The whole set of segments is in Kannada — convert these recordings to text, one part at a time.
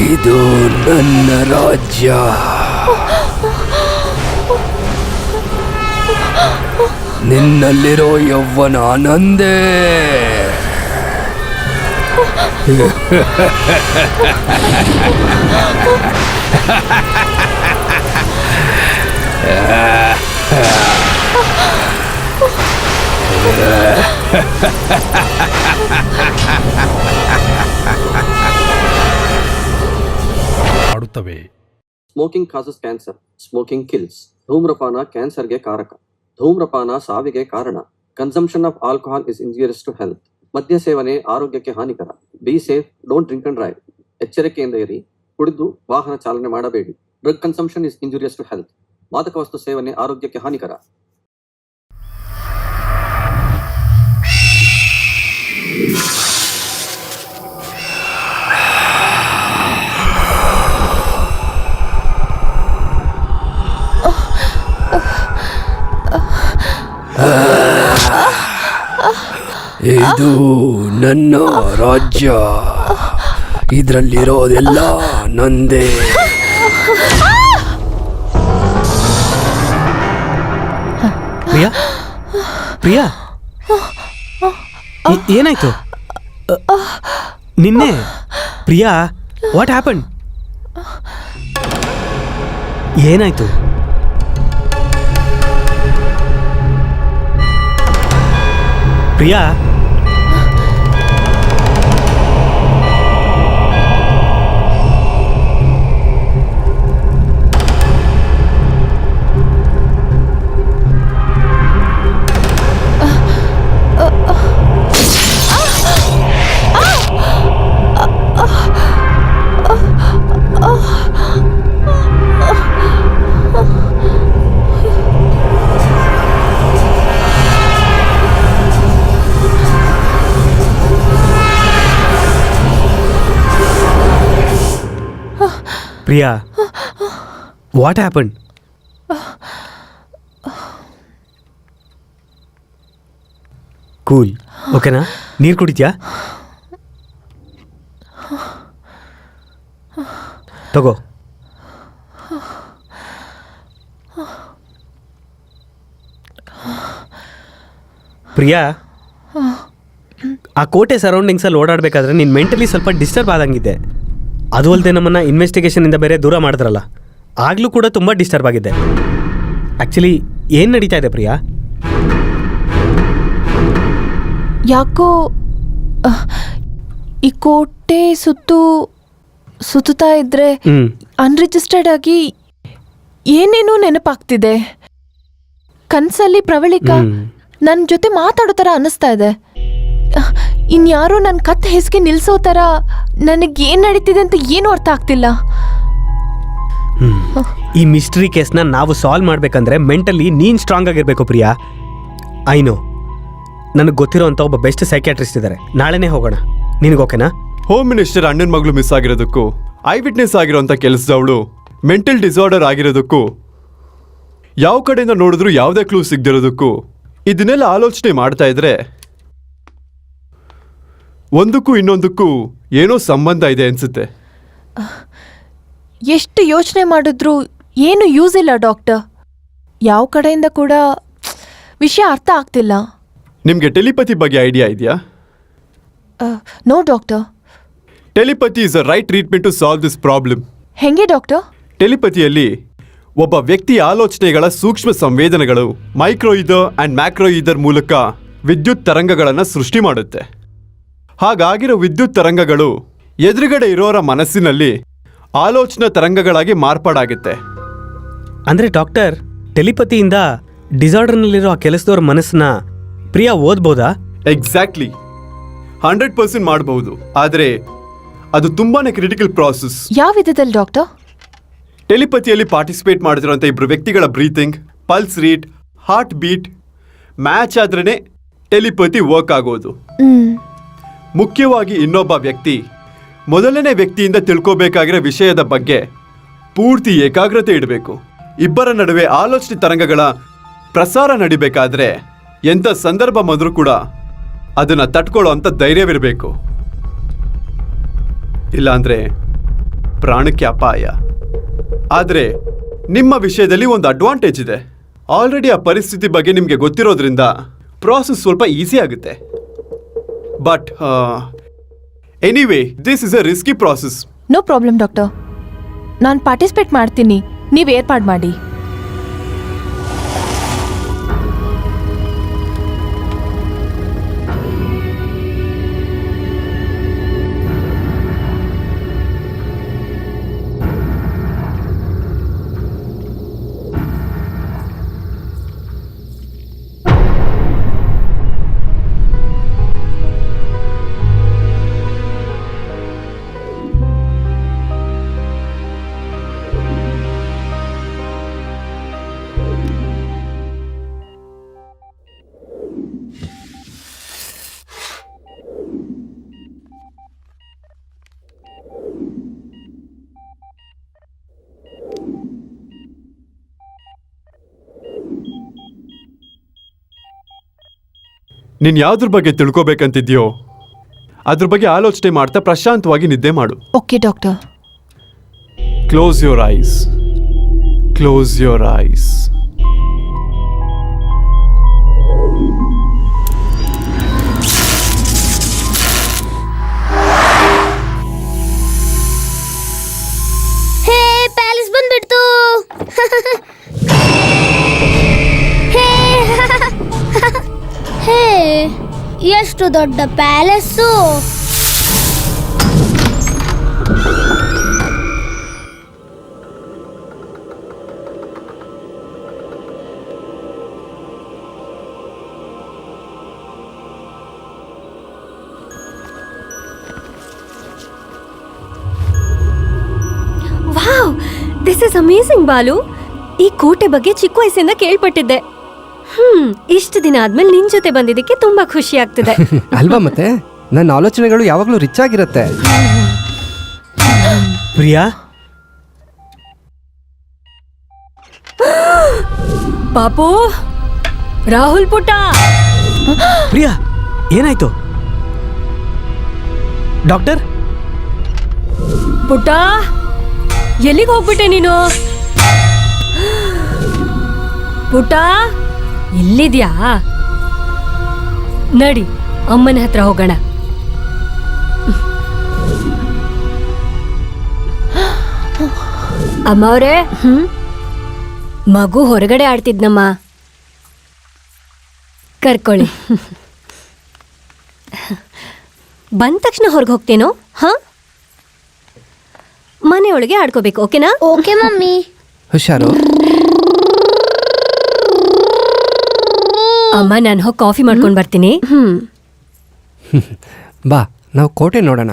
ಇದು ನನ್ನ ರಾಜ್ಯ. ನಿನ್ನಲ್ಲಿರೋ ಯೌವನ ನಂದೇ. Smoking causes cancer. Smoking kills. ಧೂಮ್ರಪಾನ ಕ್ಯಾನ್ಸರ್ಗೆ ಕಾರಕ. ಧೂಮ್ರಪಾನ ಸಾವಿಗೆ ಕಾರಣ. Consumption of alcohol is injurious to health. ಮದ್ಯ ಸೇವನೆ ಆರೋಗ್ಯಕ್ಕೆ ಹಾನಿಕರ. Be safe, don't drink and drive. ಎಚ್ಚರಿಕೆಯಿಂದ ಇರಿ, ಕುಡಿದು ವಾಹನ ಚಾಲನೆ ಮಾಡಬೇಡಿ. Drug consumption is injurious to health. ಮಾದಕ ವಸ್ತು ಸೇವನೆ ಆರೋಗ್ಯಕ್ಕೆ ಹಾನಿಕರ. ಇದು ನನ್ನ ರಾಜ್ಯ. ಇದರಲ್ಲಿರೋದೆಲ್ಲ ನಂದೇ. ಪ್ರಿಯಾ, ಪ್ರಿಯಾ, ಏನಾಯ್ತು ನಿನ್ನೆ? Priya, what happen? ಏನಾಯ್ತು? Priya, Priya, what happen? Cool, ಓಕೆನಾ? ನೀರು ಕುಡಿತ್ಯಾ? ತಗೋ. ಪ್ರಿಯಾ, ಆ ಕೋಟೆ ಸರೌಂಡಿಂಗ್ಸಲ್ಲಿ ಓಡಾಡಬೇಕಾದ್ರೆ ನೀನು ಮೆಂಟಲಿ ಸ್ವಲ್ಪ ಡಿಸ್ಟರ್ಬ್ ಆದಂಗಿದೆ. ಅದು ಅಲ್ಲದೆ ನಮ್ಮನ್ನು ಇನ್ವೆಸ್ಟಿಗೇಷನಿಂದ ಬೇರೆ ದೂರ ಮಾಡಿದ್ರಲ್ಲ, ಆಗಲೂ ಕೂಡ ತುಂಬ ಡಿಸ್ಟರ್ಬ್ ಆಗಿದೆ. ಆ್ಯಕ್ಚುಲಿ ಏನು ನಡೀತಾ ಇದೆ ಪ್ರಿಯಾ? ಯಾಕೋ ಈ ಕೋಟೆ ಸುತ್ತುತ್ತಾ ಇದ್ರೆ ಅನ್ರಿಜಿಸ್ಟರ್ಡ್ ಆಗಿ ಏನೇನೋ ನೆನಪಾಗ್ತಿದೆ. ಕನಸಲ್ಲಿ ಪ್ರವಳಿಕಾ ನನ್ನ ಜೊತೆ ಮಾತಾಡೋ ಥರ ಅನ್ನಿಸ್ತಾ ಇದೆ. ಇನ್ಯಾರೋ ನನ್ನ ಕತ್ತು ಹೆಸ್ಗೆ ನಿಲ್ಸೋ ಥರ. ನನಗೇನು ನಡೀತಿದೆ ಅಂತ ಏನೂ ಅರ್ಥ ಆಗ್ತಿಲ್ಲ. ಈ ಮಿಸ್ಟ್ರಿ ಕೇಸ್ನ ನಾವು ಸಾಲ್ವ್ ಮಾಡಬೇಕಂದ್ರೆ ಮೆಂಟಲಿ ನೀನು ಸ್ಟ್ರಾಂಗ್ ಆಗಿರಬೇಕು ಪ್ರಿಯಾ. ಐನೋ, ನನಗೆ ಗೊತ್ತಿರೋಂಥ ಒಬ್ಬ ಬೆಸ್ಟ್ ಸೈಕ್ಯಾಟ್ರಿಸ್ಟ್ ಇದ್ದಾರೆ. ನಾಳೆನೇ ಹೋಗೋಣ. ನಿನಗೆ ಓಕೆನಾ? ಹೋಮ್ ಮಿನಿಸ್ಟರ್ ಅಣ್ಣನ ಮಗಳು ಮಿಸ್ ಆಗಿರೋದಕ್ಕೂ, ಐ ವಿಟ್ನೆಸ್ ಆಗಿರೋಂಥ ಕೆಲಸದವಳು ಮೆಂಟಲ್ ಡಿಸಾರ್ಡರ್ ಆಗಿರೋದಕ್ಕೂ, ಯಾವ ಕಡೆಯಿಂದ ನೋಡಿದ್ರು ಯಾವುದೇ ಕ್ಲೂ ಸಿಗದಿರೋದಕ್ಕೂ ಇದನ್ನೆಲ್ಲ ಆಲೋಚನೆ ಮಾಡ್ತಾ ಇದ್ರೆ ಒಂದಕ್ಕೂ ಇನ್ನೊಂದಕ್ಕೂ ಏನೋ ಸಂಬಂಧ ಇದೆ ಅನ್ಸುತ್ತೆ. ಎಷ್ಟು ಯೋಚನೆ ಮಾಡಿದ್ರು ಏನು ಯೂಸ್ ಇಲ್ಲ ಡಾಕ್ಟರ್. ಯಾವ ಕಡೆಯಿಂದ ಕೂಡ ವಿಷಯ ಅರ್ಥ ಆಗ್ತಿಲ್ಲ. ನಿಮಗೆ ಟೆಲಿಪತಿ ಬಗ್ಗೆ ಐಡಿಯಾ ಇದೆಯಾ? No doctor. Telepathy is a right treatment to solve this problem. ಹೆಂಗೆ ಡಾಕ್ಟರ್? ಟೆಲಿಪತಿಯಲ್ಲಿ ಒಬ್ಬ ವ್ಯಕ್ತಿಯ ಆಲೋಚನೆಗಳ ಸೂಕ್ಷ್ಮ ಸಂವೇದನೆಗಳು micro ether and macro ether ಮೂಲಕ ವಿದ್ಯುತ್ ತರಂಗಗಳನ್ನು ಸೃಷ್ಟಿ ಮಾಡುತ್ತೆ. ಹಾಗಾಗಿರೋ ವಿದ್ಯುತ್ ತರಂಗಗಳು ಎದುರುಗಡೆ ಇರೋರ ಮನಸ್ಸಿನಲ್ಲಿ ಆಲೋಚನಾ ತರಂಗಗಳಾಗಿ ಮಾರ್ಪಾಡಾಗುತ್ತೆ. ಅಂದರೆ ಡಾಕ್ಟರ್, ಟೆಲಿಪತಿಯಿಂದ ಡಿಸಾರ್ಡರ್ನಲ್ಲಿರೋ ಆ ಕೆಲಸದವ್ರ ಮನಸ್ಸನ್ನ ಪ್ರಿಯಾ ಓದ್ಬೋದಾ? ಎಕ್ಸಾಕ್ಟ್ಲಿ, 100% ಮಾಡಬಹುದು. ಆದರೆ ಅದು ತುಂಬಾನೇ ಕ್ರಿಟಿಕಲ್ ಪ್ರಾಸೆಸ್. ಯಾವ ವಿಧದಲ್ಲಿ ಡಾಕ್ಟರ್? ಟೆಲಿಪತಿಯಲ್ಲಿ ಪಾರ್ಟಿಸಿಪೇಟ್ ಮಾಡ್ತಿರೋಂಥ ಇಬ್ಬರು ವ್ಯಕ್ತಿಗಳ breathing, pulse rate, heart beat match ಆದ್ರೇ ಟೆಲಿಪತಿ ವರ್ಕ್ ಆಗೋದು. ಮುಖ್ಯವಾಗಿ ಇನ್ನೊಬ್ಬ ವ್ಯಕ್ತಿ ಮೊದಲನೇ ವ್ಯಕ್ತಿಯಿಂದ ತಿಳ್ಕೋಬೇಕಾಗಿರೋ ವಿಷಯದ ಬಗ್ಗೆ ಪೂರ್ತಿ ಏಕಾಗ್ರತೆ ಇಡಬೇಕು. ಇಬ್ಬರ ನಡುವೆ ಆಲೋಚನೆ ತರಂಗಗಳ ಪ್ರಸಾರ ನಡಿಬೇಕಾದ್ರೆ ಎಂಥ ಸಂದರ್ಭ ಬಂದರೂ ಕೂಡ ಅದನ್ನು ತಟ್ಕೊಳ್ಳೋ ಅಂಥ ಧೈರ್ಯವಿರಬೇಕು. ಇಲ್ಲಾಂದ್ರೆ ಪ್ರಾಣಕ್ಕೆ ಅಪಾಯ. ಆದರೆ ನಿಮ್ಮ ವಿಷಯದಲ್ಲಿ ಒಂದು ಅಡ್ವಾಂಟೇಜ್ ಇದೆ. ಆಲ್ರೆಡಿ ಆ ಪರಿಸ್ಥಿತಿ ಬಗ್ಗೆ ನಿಮಗೆ ಗೊತ್ತಿರೋದ್ರಿಂದ ಪ್ರಾಸೆಸ್ ಸ್ವಲ್ಪ ಈಸಿ ಆಗುತ್ತೆ. But anyway this is a risky process. No problem doctor, ನಾನು ಪಾರ್ಟಿಸಿಪೇಟ್ ಮಾಡ್ತೀನಿ, ನೀವು ಏರ್ಪಾಡು ಮಾಡಿ. ನೀನು ಯಾವ್ದ್ರ ಬಗ್ಗೆ ತಿಳ್ಕೊಬೇಕಂತಿದ್ಯೋ ಅದ್ರ ಬಗ್ಗೆ ಆಲೋಚನೆ ಮಾಡ್ತಾ ಪ್ರಶಾಂತವಾಗಿ ನಿದ್ದೆ ಮಾಡು. Okay doctor. Close your eyes. Close your eyes. Hey palace ಬಂದ್ಬಿಡ್ತು. ಹೇ ಎಷ್ಟು ದೊಡ್ಡ palace. Wow, this is amazing Balu. ಈ ಕೋಟೆ ಬಗ್ಗೆ ಚಿಕ್ಕ ವಯಸ್ಸಿಂದ ಕೇಳ್ಪಟ್ಟಿದ್ದೆ. ಇಷ್ಟು ದಿನ ಆದ್ಮೇಲೆ ನಿನ್ ಜೊತೆ ಬಂದಿದ್ದಕ್ಕೆ ತುಂಬಾ ಖುಷಿ ಆಗ್ತಿದೆ. ಅಲ್ವಾ? ಮತ್ತೆ ನನ್ನ ಆಲೋಚನೆಗಳು ಯಾವಾಗಲೂ ರಿಚ್ ಆಗಿರುತ್ತೆ. ಪ್ರಿಯಾ, ಪಾಪು, ರಾಹುಲ್ ಪುಟ್ಟ. ಪ್ರಿಯಾ, ಏನಾಯ್ತು? ಡಾಕ್ಟರ್? ಪುಟ್ಟ, ಎಲ್ಲಿಗೆ ಹೋಗ್ಬಿಟ್ಟೆ ನೀನು? ಪುಟ್ಟ, ಇಲ್ಲಿದ್ಯಾ? ನಡಿ, ಅಮ್ಮನ ಹತ್ರ ಹೋಗೋಣ. ಅಮ್ಮ ಅವ್ರೆ, ಮಗು ಹೊರಗಡೆ ಆಡ್ತಿದ್ನಮ್ಮ, ಕರ್ಕೊಳ್ಳಿ. ಬಂದ ತಕ್ಷಣ ಹೊರಗೆ ಹೋಗ್ತೇನೋ? ಹಾ, ಮನೆಯೊಳಗೆ ಆಡ್ಕೋಬೇಕು, ಓಕೆನಾ? Okay mummy. ಹುಷಾರು. ಅಮ್ಮ, ನಾನು ಹೋಗಿ ಕಾಫಿ ಮಾಡ್ಕೊಂಡು ಬರ್ತೀನಿ. ಬಾ, ನಾವು ಕೋಟೆ ನೋಡೋಣ.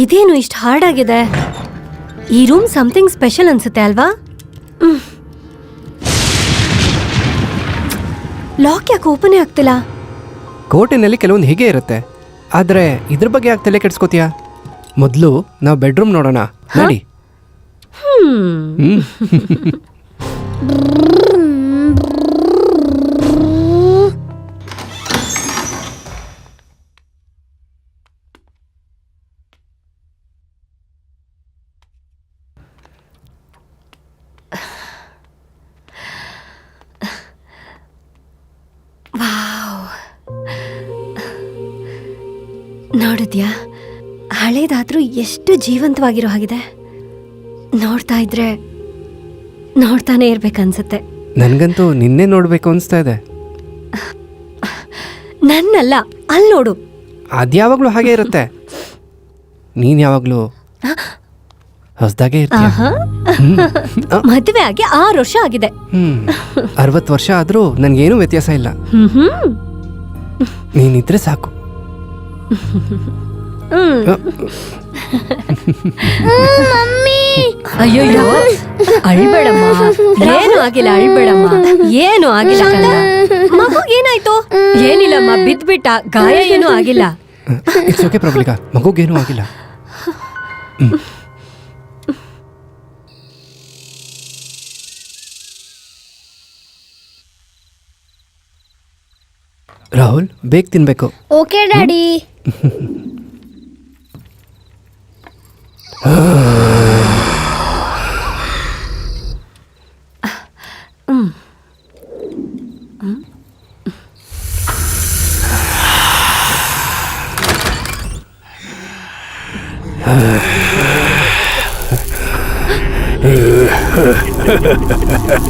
ಇದೇನು ಇಷ್ಟು ಹಾರ್ಡ್ ಆಗಿದೆ? ಈ ರೂಮ್ ಸಮಥಿಂಗ್ ಸ್ಪೆಷಲ್ ಅನ್ಸುತ್ತೆ ಅಲ್ವಾ? ಲಾಕ್ ಯಾಕೆ ಓಪನೇ ಆಗ್ತಿಲ್ಲ? ಕೋಟೆನಲ್ಲಿ ಕೆಲವೊಂದು ಹೀಗೆ ಇರುತ್ತೆ, ಆದರೆ ಇದ್ರ ಬಗ್ಗೆ ಯಾಕೆ ತಲೆ ಕೆಡ್ಸ್ಕೋತೀಯಾ? ಮೊದಲು ನಾವು ಬೆಡ್ರೂಮ್ ನೋಡೋಣ, ನಡಿ. ನೋಡಿದ್ಯಾ, ಹಳೇದಾದ್ರೂ ಎಷ್ಟು ಜೀವಂತವಾಗಿರೋ ಹಾಗಿದೆ. ನೋಡ್ತಾ ಇದ್ರೆ ನೋಡ್ತಾನೆ ಇರ್ಬೇಕನ್ಸುತ್ತೆ. ನನಗಂತೂ ನಿನ್ನೆ ನೋಡಬೇಕು ಅನಿಸ್ತಾ ಇದೆ. ನನ್ನಲ್ಲ, ಅಲ್ಲಿ ನೋಡು. ಅದ್ಯಾವಾಗಲೂ ಹಾಗೆ ಇರುತ್ತೆ. ನೀನು ಯಾವಾಗಲೂ ಹೊಸದಾಗೆ ಇರ್ತೀಯ. ಮದುವೆ ಆಗಿ 6 ವರ್ಷ ಆಗಿದೆ. 60 ವರ್ಷ ಆದರೂ ನನಗೇನು ವ್ಯತ್ಯಾಸ ಇಲ್ಲ. ನೀನಿದ್ರೆ ಸಾಕು. ಮಮ್ಮಿ, ಅಯ್ಯೋ, ಅಳ್ಬೇಡಮ್ಮ, ಏನು ಆಗಿಲ್ಲ, ಅಳ್ಬೇಡಮ್ಮ, ಏನು ಆಗಿಲ್ಲ. ಮಗು ಏನಾಯ್ತು? ಏನಿಲ್ಲಮ್ಮ, ಬಿದ್ಬಿಟ್ಟ, ಗಾಯ ಏನೂ ಆಗಿಲ್ಲ. ಇಟ್ಸ್ ಓಕೆ ಪ್ರಬಲಿಕಾ, ಮಗುಗೇನೂ ಆಗಿಲ್ಲ. ರಾಹುಲ್ ಬೇಗ ತಿನ್ಬೇಕು. Okay daddy.